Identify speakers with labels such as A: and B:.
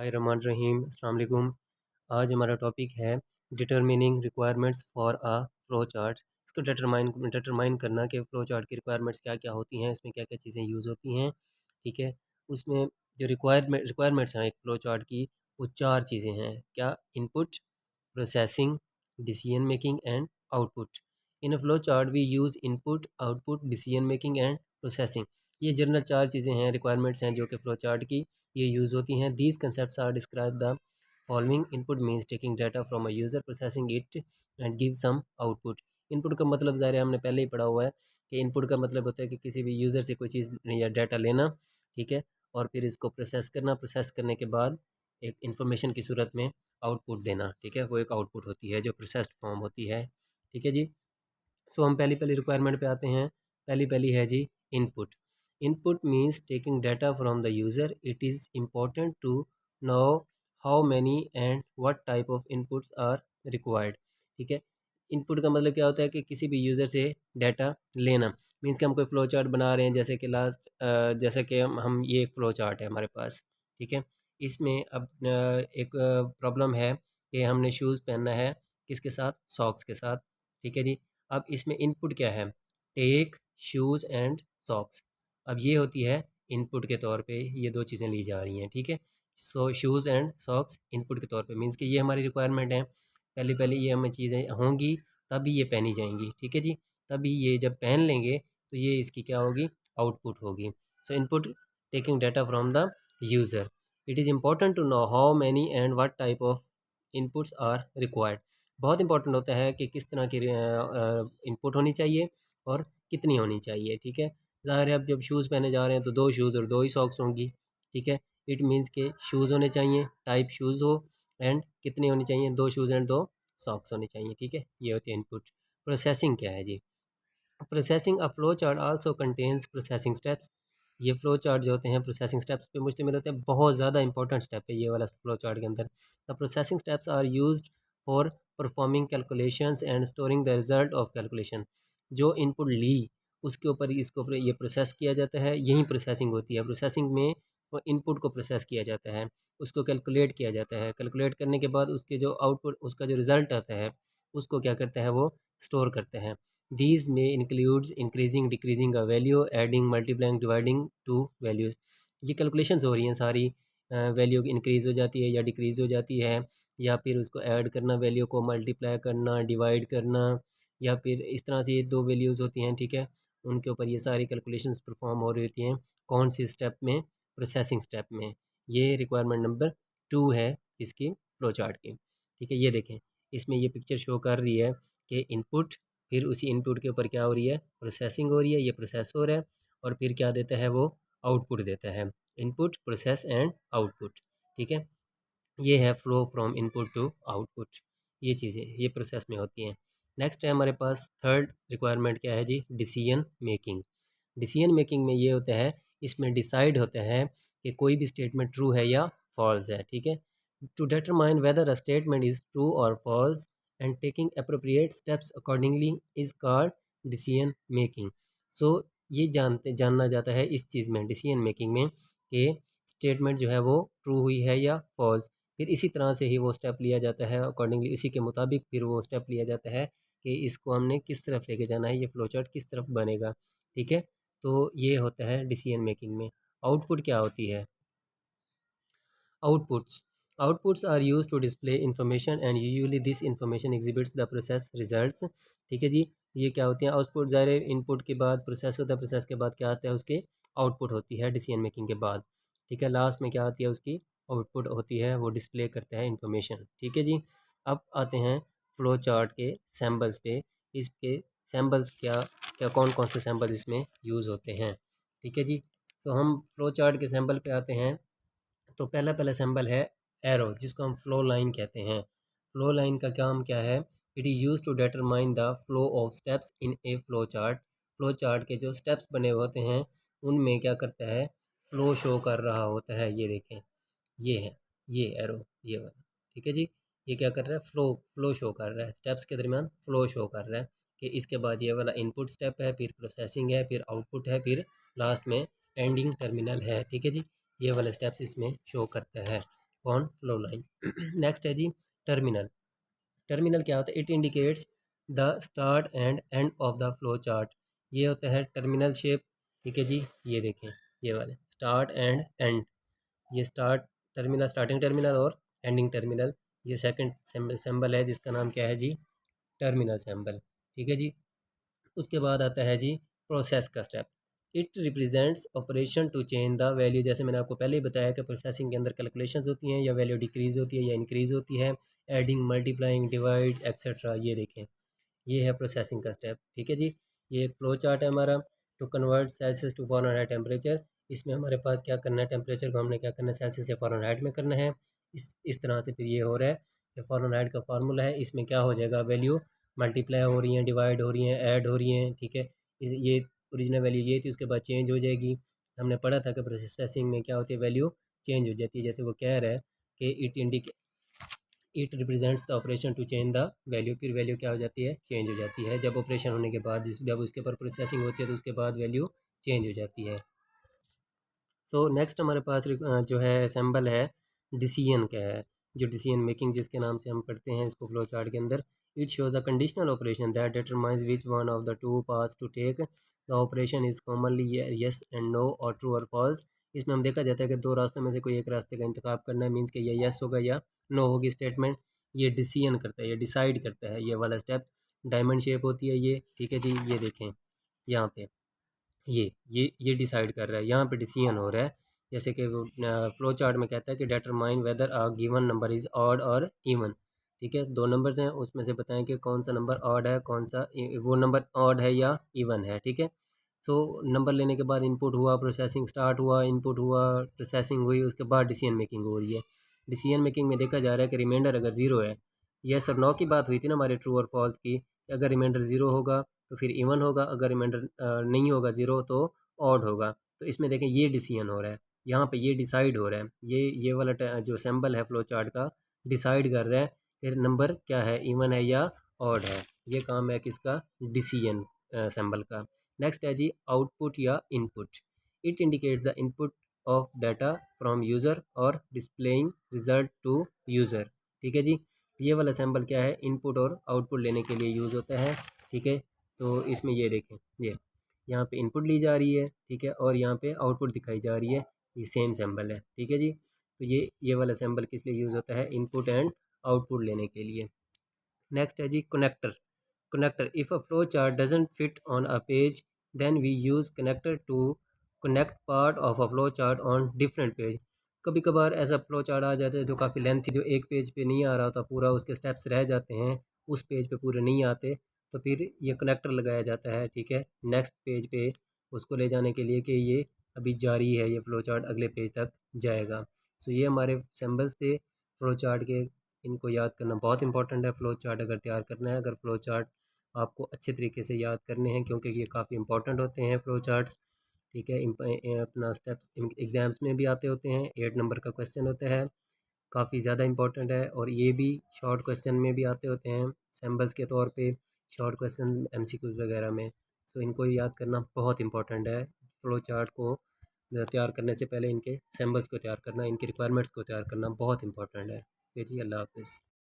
A: रहीम अस्सलाम वालेकुम। आज हमारा टॉपिक है determining requirements for a flow chart. इसको डिटरमाइन करना कि फ़्लो चार्ट की रिक्वायरमेंट्स क्या क्या होती हैं, इसमें क्या क्या चीज़ें यूज़ होती हैं। ठीक है, उसमें जो रिक्वायरमेंट्स हैं एक फ़्लो चार्ट की, वो चार चीज़ें हैं। क्या? Input, processing, decision making and output. In a flow chart we use input, output, decision making and processing. ये जनरल चार चीज़ें हैं, रिक्वायरमेंट्स हैं जो कि फ़्लो चार्ट की ये यूज़ होती हैं। These concept are describe the following. Input means taking data from a user, processing it and give some output. Input का मतलब ज़ाहिर है हमने पहले ही पढ़ा हुआ है कि इनपुट का मतलब होता है कि किसी भी यूज़र से कोई चीज़ या डाटा लेना, ठीक है, और फिर इसको प्रोसेस करना, प्रोसेस करने के बाद एक इंफॉर्मेशन की सूरत में आउटपुट देना, ठीक है, वो एक आउटपुट होती है जो प्रोसेस्ड फॉर्म होती है। ठीक है जी। सो हम पहली पहली रिक्वायरमेंट पे आते हैं। पहली पहली है जी input. Input means taking data from the user. It is important to know how many and what type of inputs are required. ठीक है, इनपुट का मतलब क्या होता है कि किसी भी यूज़र से डाटा लेना। मीन्स कि हम कोई फ़्लो चार्ट बना रहे हैं, जैसे कि हम ये एक फ़्लो चार्ट है हमारे पास। ठीक है, इसमें अब एक प्रॉब्लम है कि हमने शूज़ पहनना है, किसके साथ? सॉक्स के साथ। ठीक है जी। अब इसमें इनपुट क्या है? Take, shoes and socks. अब ये होती है इनपुट के तौर पे, ये दो चीज़ें ली जा रही हैं। ठीक है, सो शूज़ एंड सॉक्स इनपुट के तौर पे मीन्स कि ये हमारी रिक्वायरमेंट है। पहले पहले ये हमें चीज़ें होंगी तभी ये पहनी जाएंगी। ठीक है जी, तभी ये जब पहन लेंगे तो ये इसकी क्या होगी? आउटपुट होगी। So input taking data from the user. It is important to know how many and what type of inputs are required. बहुत इंपॉर्टेंट होता है कि किस तरह की इनपुट होनी चाहिए और कितनी होनी चाहिए। ठीक है, ज़ाहिर है अब जब शूज़ पहने जा रहे हैं तो दो शूज़ और दो ही सॉक्स होंगी। ठीक है, इट मीन्स के शूज़ होने चाहिए, टाइप शूज़ हो, एंड कितनी होनी चाहिए? दो शूज़ एंड दो सॉक्स होने चाहिए। ठीक है, ये होती है इनपुट। प्रोसेसिंग क्या है जी? Processing a flow chart also contains processing steps. ये फ्लो चार्ट जो होते हैं प्रोसेसिंग स्टेप्स पे मुश्तमिल होते हैं। बहुत ज़्यादा इंपॉर्टेंट स्टेप है ये वाला फ्लो चार्ट के अंदर। The processing steps are used for performing calculations and storing the result of calculation. जो इनपुट ली उसके ऊपर इसको ऊपर ये प्रोसेस किया जाता है, यही प्रोसेसिंग होती है। प्रोसेसिंग में वो इनपुट को प्रोसेस किया जाता है, उसको कैलकुलेट किया जाता है। कैलकुलेट करने के बाद उसके जो आउटपुट, उसका जो रिज़ल्ट आता है उसको क्या करता है? वो स्टोर करते हैं। These may includes increasing, decreasing a value, adding, multiplying, dividing two values। ये कैलकुलेशंस हो रही हैं सारी, वैल्यू इंक्रीज़ हो जाती है या डिक्रीज़ हो जाती है, या फिर उसको ऐड करना, वैल्यू को मल्टीप्लाई करना, डिवाइड करना, या फिर इस तरह से ये दो वैल्यूज़ होती हैं। ठीक है, उनके ऊपर ये सारी कैलकुलेशंस परफॉर्म हो रही होती हैं। कौन सी स्टेप में? प्रोसेसिंग स्टेप में। ये रिक्वायरमेंट नंबर 2 है इसकी फ्लो चार्ट की। ठीक है, ये देखें, इसमें ये पिक्चर शो कर रही है कि इनपुट, फिर उसी इनपुट के ऊपर क्या हो रही है? प्रोसेसिंग हो रही है, ये प्रोसेस हो रहा है, और फिर क्या देता है? वो आउटपुट देता है। Input, process and output. ठीक है, ये है flow from input to output. ये चीज़ें ये प्रोसेस में होती हैं। नेक्स्ट है हमारे पास थर्ड रिक्वायरमेंट क्या है जी? Decision making. डिसीजन मेकिंग में ये होता है, इसमें डिसाइड होता है कि कोई भी स्टेटमेंट ट्रू है या फॉल्स है। ठीक है, to determine whether a statement is true और false and taking appropriate steps accordingly is called decision making. So ये जानना जाता है इस चीज़ में, डिसीजन मेकिंग में, कि स्टेटमेंट जो है वो ट्रू हुई है या फॉल्स। फिर इसी तरह से ही वो स्टेप लिया जाता है, अकॉर्डिंगली इसी के मुताबिक फिर वो स्टेप लिया जाता है कि इसको हमने किस तरफ लेके जाना है, ये फ्लो चार्ट किस तरफ बनेगा। ठीक है, तो ये होता है डिसीजन मेकिंग में। आउटपुट क्या होती है? Outputs outputs are use to display information and usually this information exhibits the process results. ठीक है जी, ये क्या होती हैं? आउटपुट ज़ाहिर इनपुट के बाद प्रोसेस होता है, प्रोसेस के बाद क्या आता है? उसके आउटपुट होती है डिसीजन मेकिंग के बाद। ठीक है, लास्ट में क्या आती है? उसकी आउटपुट होती है, वो डिस्प्ले करता है इंफॉर्मेशन। ठीक है जी, अब आते हैं फ्लो चार्ट के सैम्बल्स पे। इसके सैम्बल्स क्या क्या, कौन कौन से सैम्बल इसमें यूज़ होते हैं? ठीक है जी, तो हम फ्लो चार्ट के सैम्बल पे आते हैं। तो पहला पहला सिंबल है एरो, जिसको हम फ्लो लाइन कहते हैं। फ्लो लाइन का काम क्या है? It is use to determine the flow of steps in a flow chart. Flow chart के जो स्टेप्स बने हुए होते हैं उनमें क्या करता है? फ्लो शो कर रहा होता है। ये देखें, ये है, ये एरो, ये वाला। ठीक है जी, ये क्या कर रहा है? फ्लो फ्लो शो कर रहा है, स्टेप्स के दरमियान फ्लो शो कर रहा है कि इसके बाद ये वाला इनपुट स्टेप है, फिर प्रोसेसिंग है, फिर आउटपुट है, फिर लास्ट में एंडिंग टर्मिनल है। ठीक है जी, ये वाले स्टेप्स इसमें शो करता है। On flow line. नेक्स्ट है जी टर्मिनल। टर्मिनल क्या होता है? It indicates the start and end of the flow chart. ये होता है टर्मिनल शेप। ठीक है जी, ये देखें, ये वाले स्टार्ट एंड एंड, ये स्टार्ट टर्मिनल, स्टार्टिंग टर्मिनल और एंडिंग टर्मिनल। ये सेकंड सिंबल है जिसका नाम क्या है जी? Terminal symbol. ठीक है जी। उसके बाद आता है जी प्रोसेस का step. It represents operation to change the value. जैसे मैंने आपको पहले ही बताया कि प्रोसेसिंग के अंदर कैलकुलेशंस होती हैं, या वैल्यू डिक्रीज होती है या इंक्रीज होती है, एडिंग, मल्टीप्लाइंग, डिवाइड एक्सेट्रा। ये देखें, ये है प्रोसेसिंग का स्टेप। ठीक है जी। ये एक फ्लो चार्ट है हमारा। To convert Celsius to Fahrenheit temperature, इसमें हमारे पास क्या करना है? टेम्परेचर को हमने क्या करना है? सेल्सियस से फ़ारेनहाइट में करना है। इस तरह से फिर ये हो रहा है कि फ़ारेनहाइट का फार्मूला है, इसमें क्या हो जाएगा? वैल्यू मल्टीप्लाई हो रही हैं, डिवाइड हो रही हैं, ऐड हो रही हैं। ठीक है, ये ओरिजिनल वैल्यू ये थी, उसके बाद चेंज हो जाएगी। हमने पढ़ा था कि प्रोसेसिंग में क्या होती है? वैल्यू चेंज हो जाती है। जैसे वो कह रहा है कि it represents the operation to change the value, फिर वैल्यू क्या हो जाती है? चेंज हो जाती है। जब ऑपरेशन होने के बाद, जब उसके ऊपर प्रोसेसिंग होती है तो उसके बाद वैल्यू चेंज हो जाती है। सो नेक्स्ट हमारे पास जो है सिंबल है डिसीजन का है, जो डिसीजन मेकिंग जिसके नाम से हम पढ़ते हैं इसको फ्लो चार्ट के अंदर। It shows a conditional operation that determines which one of the two paths to take. The operation is commonly yes and no और ट्रू और फॉल्स। इसमें हम देखा जाता है कि दो रास्तों में से कोई एक रास्ते का इंतखाब करना है, मीन्स कि ये येस होगा या नो होगी स्टेटमेंट। ये डिसीजन करता है, ये डिसाइड करता है, ये वाला स्टेप। डायमंड शेप होती है ये। ठीक है जी, ये देखें यहाँ पे, ये डिसाइड कर रहा है, यहाँ पे डिसीजन हो रहा है। जैसे कि वो फ्लो चार्ट में कहता है कि determine weather a given number is odd और इवन। ठीक है, दो नंबर्स हैं, उसमें से बताएं कि कौन सा नंबर ऑड है, कौन सा वो नंबर ऑड है या इवन है। ठीक है। सो नंबर लेने के बाद इनपुट हुआ, प्रोसेसिंग स्टार्ट हुआ, इनपुट हुआ, प्रोसेसिंग हुई, उसके बाद डिसीजन मेकिंग हो रही है। डिसीजन मेकिंग में देखा जा रहा है कि रिमाइंडर अगर ज़ीरो है, यस और नो की बात हुई थी ना हमारे ट्रू और फॉल्स की, कि अगर रिमाइंडर ज़ीरो होगा तो फिर इवन होगा, अगर रिमाइंडर नहीं होगा ज़ीरो तो ऑड होगा। तो इसमें देखें ये डिसीजन हो रहा है, यहाँ पे ये डिसाइड हो रहा है। ये वाला जो सिंबल है फ्लो चार्ट का, डिसाइड कर रहा है कि नंबर क्या है, इवन है या ऑड है। ये काम है किसका? डिसीजन सिंबल का। नेक्स्ट है जी आउटपुट या input. It indicates the input of data from user और डिस्प्लेइंग रिजल्ट टू यूज़र। ठीक है जी। ये वाला सिंबल क्या है? इनपुट और आउटपुट लेने के लिए यूज़ होता है। ठीक है, तो इसमें ये देखें, ये यहाँ पे इनपुट ली जा रही है, ठीक है, और यहाँ पे आउटपुट दिखाई जा रही है, ये सेम सिंबल है। ठीक है जी। तो ये वाला सिंबल किस लिए यूज़ होता है? इनपुट एंड आउटपुट लेने के लिए। नेक्स्ट है जी connector. Connector, if a flow chart doesn't fit on a page then we use connector to connect part of a flow chart on different page. कभी कभार ऐसा फ्लो चार्ट आ जाता है जो काफ़ी लेंथी, जो एक पेज पे नहीं आ रहा होता पूरा, उसके स्टेप्स रह जाते हैं, उस पेज पे पूरे नहीं आते, तो फिर ये कनेक्टर लगाया जाता है। ठीक है, नेक्स्ट पेज पे उसको ले जाने के लिए कि ये अभी जारी है, ये फ्लो चार्ट अगले पेज तक जाएगा। सो ये हमारे सिंबल्स थे फ्लो चार्ट के। इनको याद करना बहुत इंपॉर्टेंट है फ्लो चार्ट अगर तैयार करना है। अगर फ्लो चार्ट आपको अच्छे तरीके से याद करने हैं, क्योंकि ये काफ़ी इंपॉर्टेंट होते हैं फ्लो चार्ट्स। ठीक है, अपना स्टेप एग्ज़ाम्स में भी आते होते हैं, 8 नंबर का क्वेश्चन होता है, काफ़ी ज़्यादा इंपॉर्टेंट है। और ये भी शॉर्ट क्वेश्चन में भी आते होते हैं सैम्बल्स के तौर पे, शॉर्ट क्वेश्चन एमसीक्यूज़ वगैरह में। सो इनको याद करना बहुत इंपॉर्टेंट है। फ्लो चार्ट को तैयार करने से पहले इनके सैम्बल्स को तैयार करना, इनकी रिक्वायरमेंट्स को तैयार करना बहुत इंपॉर्टेंट है। जी, अल्लाह हाफ़िज़।